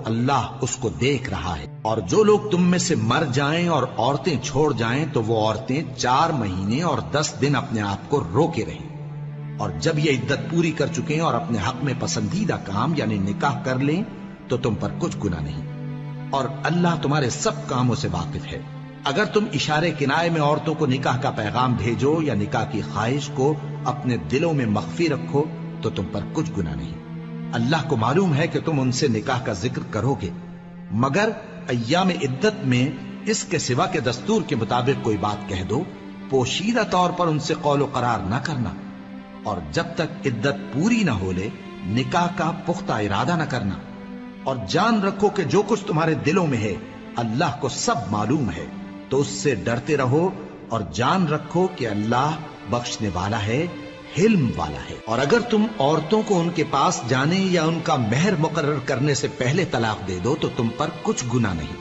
اللہ اس کو دیکھ رہا ہے۔ اور جو لوگ تم میں سے مر جائیں اور عورتیں چھوڑ جائیں تو وہ عورتیں 4 مہینے اور 10 دن اپنے آپ کو روکے رہیں، اور جب یہ عدت پوری کر چکیں اور اپنے حق میں پسندیدہ کام یعنی نکاح کر لیں تو تم پر کچھ گناہ نہیں، اور اللہ تمہارے سب کاموں سے واقف ہے۔ اگر تم اشارے کنائے میں عورتوں کو نکاح کا پیغام بھیجو یا نکاح کی خواہش کو اپنے دلوں میں مخفی رکھو تو تم پر کچھ گناہ نہیں۔ اللہ کو معلوم ہے کہ تم ان سے نکاح کا ذکر کرو گے، مگر ایام عدت میں اس کے سوا کے دستور کے مطابق کوئی بات کہہ دو، پوشیدہ طور پر ان سے قول و قرار نہ کرنا، اور جب تک عدت پوری نہ ہو لے نکاح کا پختہ ارادہ نہ کرنا، اور جان رکھو کہ جو کچھ تمہارے دلوں میں ہے اللہ کو سب معلوم ہے، تو اس سے ڈرتے رہو اور جان رکھو کہ اللہ بخشنے والا ہے، حلم والا ہے۔ اور اگر تم عورتوں کو ان کے پاس جانے یا ان کا مہر مقرر کرنے سے پہلے طلاق دے دو تو تم پر کچھ گناہ نہیں،